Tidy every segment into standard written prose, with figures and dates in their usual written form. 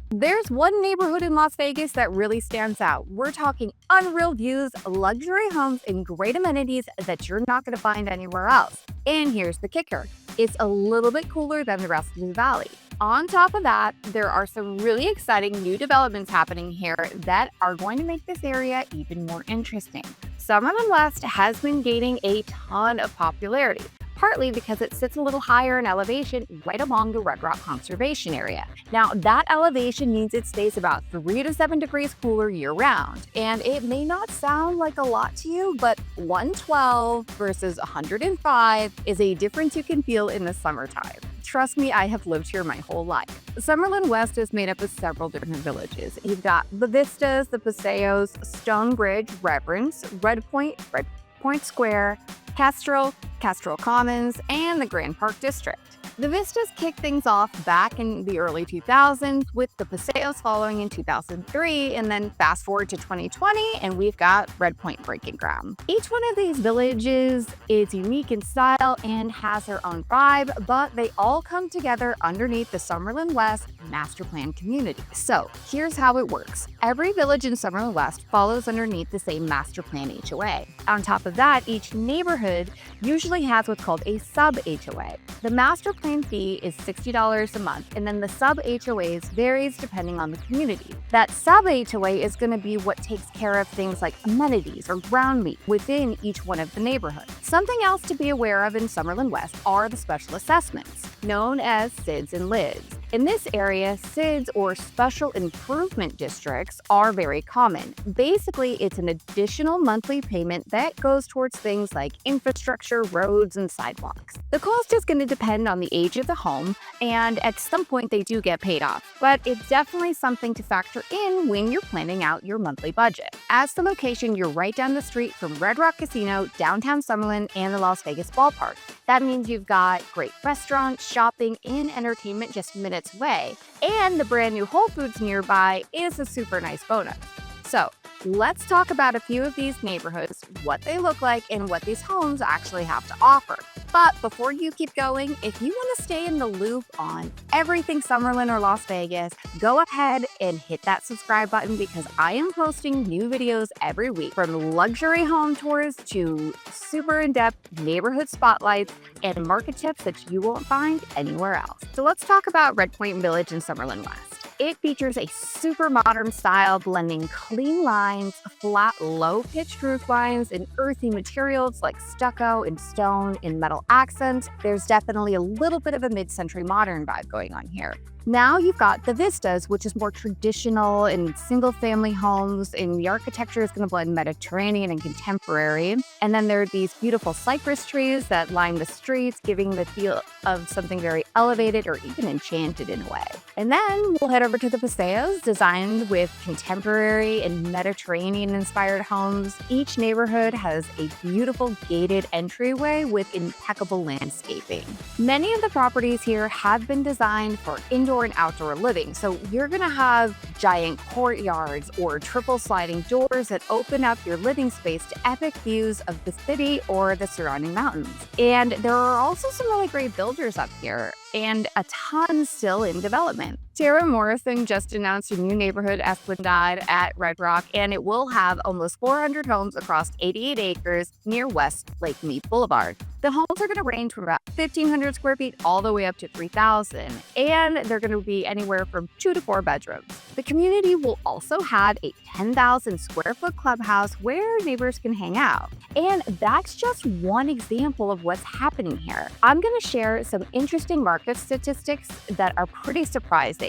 There's one neighborhood in Las Vegas that really stands out. We're talking unreal views, luxury homes, and great amenities that you're not going to find anywhere else. And here's the kicker, it's a little bit cooler than the rest of the valley. On top of that, there are some really exciting new developments happening here that are going to make this area even more interesting. Summerlin West has been gaining a ton of popularity, partly because it sits a little higher in elevation right along the Red Rock Conservation Area. Now, that elevation means it stays about 3 to 7 degrees cooler year-round. And it may not sound like a lot to you, but 112 versus 105 is a difference you can feel in the summertime. Trust me, I have lived here my whole life. Summerlin West is made up of several different villages. You've got the Vistas, the Paseos, Stonebridge, Reverence, Red Point Square, Castro Commons, and the Grand Park District. The Vistas kicked things off back in the early 2000s, with the Paseos following in 2003, and then fast forward to 2020, and we've got Red Point breaking ground. Each one of these villages is unique in style and has their own vibe, but they all come together underneath the Summerlin West master plan community. So here's how it works. Every village in Summerlin West follows underneath the same master plan HOA. On top of that, each neighborhood usually has what's called a sub-HOA. The master plan fee is $60 a month, and then the sub-HOAs varies depending on the community. That sub-HOA is going to be what takes care of things like amenities or ground meat within each one of the neighborhoods. Something else to be aware of in Summerlin West are the special assessments, known as SIDS and LIDs. In this area, SIDS, or Special Improvement Districts, are very common. Basically, it's an additional monthly payment that goes towards things like infrastructure, roads, and sidewalks. The cost is going to depend on the age of the home, and at some point they do get paid off, but it's definitely something to factor in when you're planning out your monthly budget. As the location, you're right down the street from Red Rock Casino, downtown Summerlin, and the Las Vegas Ballpark. That means you've got great restaurants, shopping, and entertainment just minutes away, and the brand new Whole Foods nearby is a super nice bonus. So let's talk about a few of these neighborhoods, what they look like, and what these homes actually have to offer. But before you keep going, if you want to stay in the loop on everything Summerlin or Las Vegas, go ahead and hit that subscribe button, because I am posting new videos every week, from luxury home tours to super in-depth neighborhood spotlights and market tips that you won't find anywhere else. So let's talk about Red Point Village in Summerlin West. It features a super modern style blending clean lines, flat, low-pitched roof lines, and earthy materials like stucco and stone and metal accents. There's definitely a little bit of a mid-century modern vibe going on here. Now you've got the Vistas, which is more traditional and single-family homes, and the architecture is going to blend Mediterranean and contemporary. And then there are these beautiful cypress trees that line the streets, giving the feel of something very elevated or even enchanted in a way. And then we'll head over to the Paseos, designed with contemporary and Mediterranean-inspired homes. Each neighborhood has a beautiful gated entryway with impeccable landscaping. Many of the properties here have been designed for indoor and outdoor living, so you're going to have giant courtyards or triple sliding doors that open up your living space to epic views of the city or the surrounding mountains. And there are also some really great builders up here, and a ton still in development. Tara Morrison just announced a new neighborhood, Esplanade, at Red Rock, and it will have almost 400 homes across 88 acres near West Lake Mead Boulevard. The homes are going to range from about 1,500 square feet all the way up to 3,000, and they're going to be anywhere from 2 to 4 bedrooms. The community will also have a 10,000 square foot clubhouse where neighbors can hang out. And that's just one example of what's happening here. I'm going to share some interesting market statistics that are pretty surprising.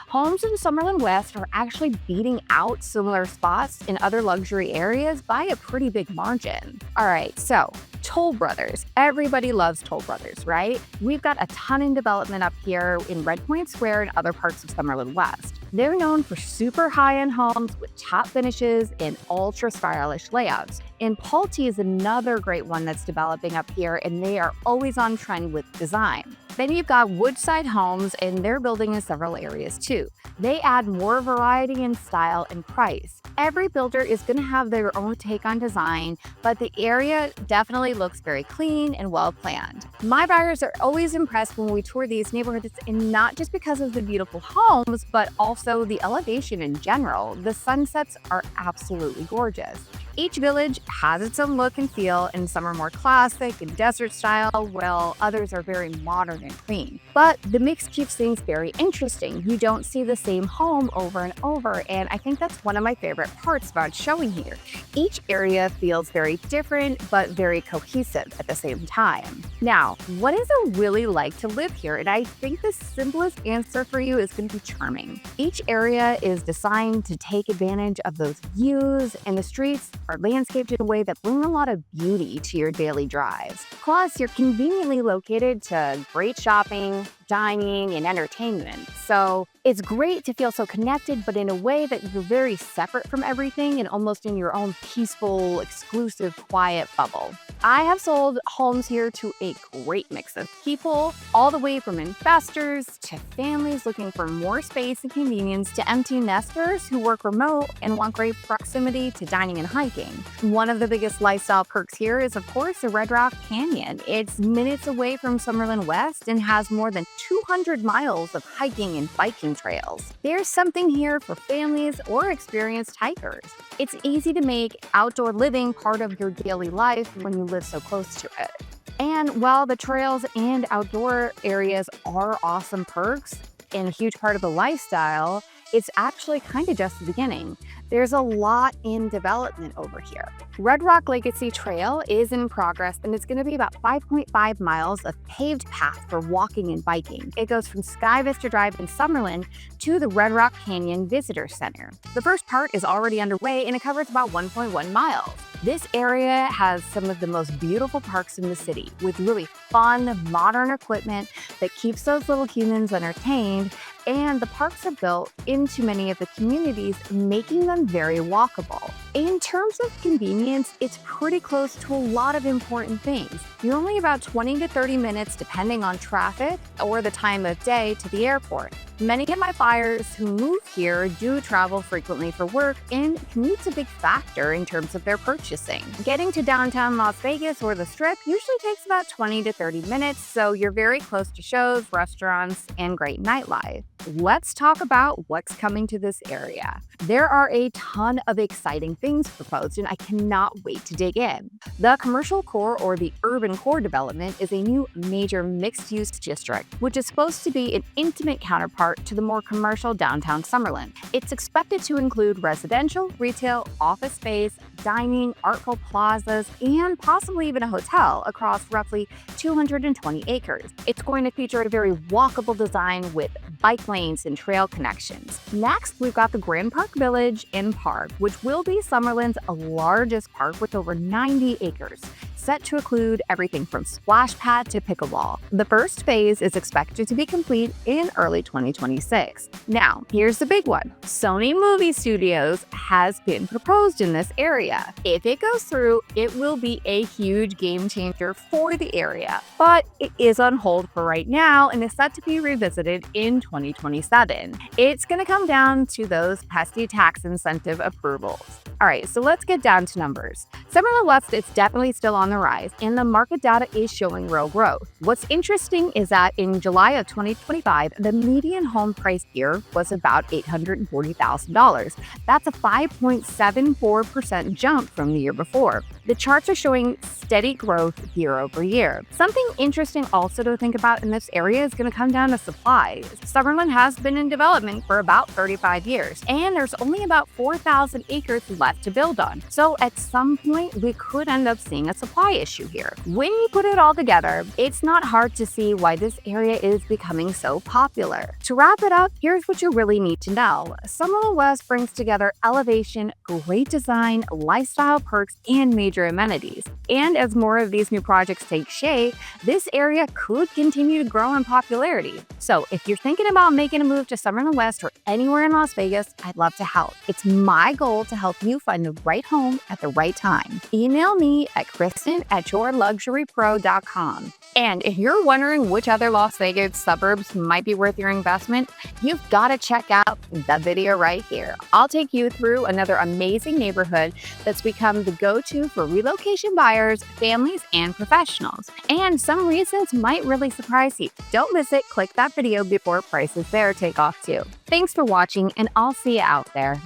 Homes in Summerlin West are actually beating out similar spots in other luxury areas by a pretty big margin. All right, so Toll Brothers. Everybody loves Toll Brothers, right? We've got a ton in development up here in Red Point Square and other parts of Summerlin West. They're known for super high-end homes with top finishes and ultra-stylish layouts. And Pulte is another great one that's developing up here, and they are always on trend with design. Then you've got Woodside Homes, and they're building in several areas too. They add more variety in style and price. Every builder is going to have their own take on design, but the area definitely looks very clean and well planned. My buyers are always impressed when we tour these neighborhoods, and not just because of the beautiful homes, but also the elevation in general. The sunsets are absolutely gorgeous. Each village has its own look and feel, and some are more classic and desert style, while others are very modern and clean. But the mix keeps things very interesting. You don't see the same home over and over, and I think that's one of my favorite parts about showing here. Each area feels very different, but very cohesive at the same time. Now, what is it really like to live here? And I think the simplest answer for you is going to be charming. Each area is designed to take advantage of those views, and the streets are landscaped in a way that bring a lot of beauty to your daily drives. Plus, you're conveniently located to great shopping, dining, and entertainment. So it's great to feel so connected, but in a way that you're very separate from everything and almost in your own peaceful, exclusive, quiet bubble. I have sold homes here to a great mix of people, all the way from investors to families looking for more space and convenience to empty nesters who work remote and want great proximity to dining and hiking. One of the biggest lifestyle perks here is, of course, the Red Rock Canyon. It's minutes away from Summerlin West and has more than 200 miles of hiking and biking trails. There's something here for families or experienced hikers. It's easy to make outdoor living part of your daily life when you live so close to it. And while the trails and outdoor areas are awesome perks and a huge part of the lifestyle, it's actually kind of just the beginning. There's a lot in development over here. Red Rock Legacy Trail is in progress, and it's going to be about 5.5 miles of paved path for walking and biking. It goes from Sky Vista Drive in Summerlin to the Red Rock Canyon Visitor Center. The first part is already underway, and it covers about 1.1 miles. This area has some of the most beautiful parks in the city, with really fun, modern equipment that keeps those little humans entertained, and the parks are built into many of the communities, making them very walkable. In terms of convenience, it's pretty close to a lot of important things. You're only about 20 to 30 minutes, depending on traffic or the time of day, to the airport. Many of my buyers who move here do travel frequently for work, and commute's a big factor in terms of their purchasing. Getting to downtown Las Vegas or the Strip usually takes about 20 to 30 minutes, so you're very close to shows, restaurants, and great nightlife. Let's talk about what's coming to this area. There are a ton of exciting things proposed, and I cannot wait to dig in. The Commercial Core, or the Urban Core development, is a new major mixed-use district, which is supposed to be an intimate counterpart to the more commercial downtown Summerlin. It's expected to include residential, retail, office space, dining, artful plazas, and possibly even a hotel across roughly 220 acres. It's going to feature a very walkable design with bike lanes and trail connections. Next, we've got the Grand Park Village and Park, which will be Summerlin's largest park with over 90 acres, set to include everything from splash pad to pickleball. The first phase is expected to be complete in early 2026. Now, here's the big one. Sony Movie Studios has been proposed in this area. If it goes through, it will be a huge game changer for the area, but it is on hold for right now and is set to be revisited in 2027. It's going to come down to those pesky tax incentive approvals. All right, so let's get down to numbers. Summerlin West is definitely still on the rise, and the market data is showing real growth. What's interesting is that in July of 2025, the median home price here was about $840,000. That's a 5.74% jump from the year before. The charts are showing steady growth year over year. Something interesting also to think about in this area is going to come down to supply. Summerlin has been in development for about 35 years, and there's only about 4,000 acres left to build on. So at some point, we could end up seeing a supply issue here. When you put it all together, it's not hard to see why this area is becoming so popular. To wrap it up, here's what you really need to know. Summerlin West brings together elevation, great design, lifestyle perks, and major amenities. And as more of these new projects take shape, this area could continue to grow in popularity. So if you're thinking about making a move to Summerlin West or anywhere in Las Vegas, I'd love to help. It's my goal to help you you find the right home at the right time. Email me at Kristen@yourluxurypro.com. And if you're wondering which other Las Vegas suburbs might be worth your investment, you've got to check out the video right here. I'll take you through another amazing neighborhood that's become the go-to for relocation buyers, families, and professionals. And some reasons might really surprise you. Don't miss it. Click that video before prices there take off too. Thanks for watching, and I'll see you out there.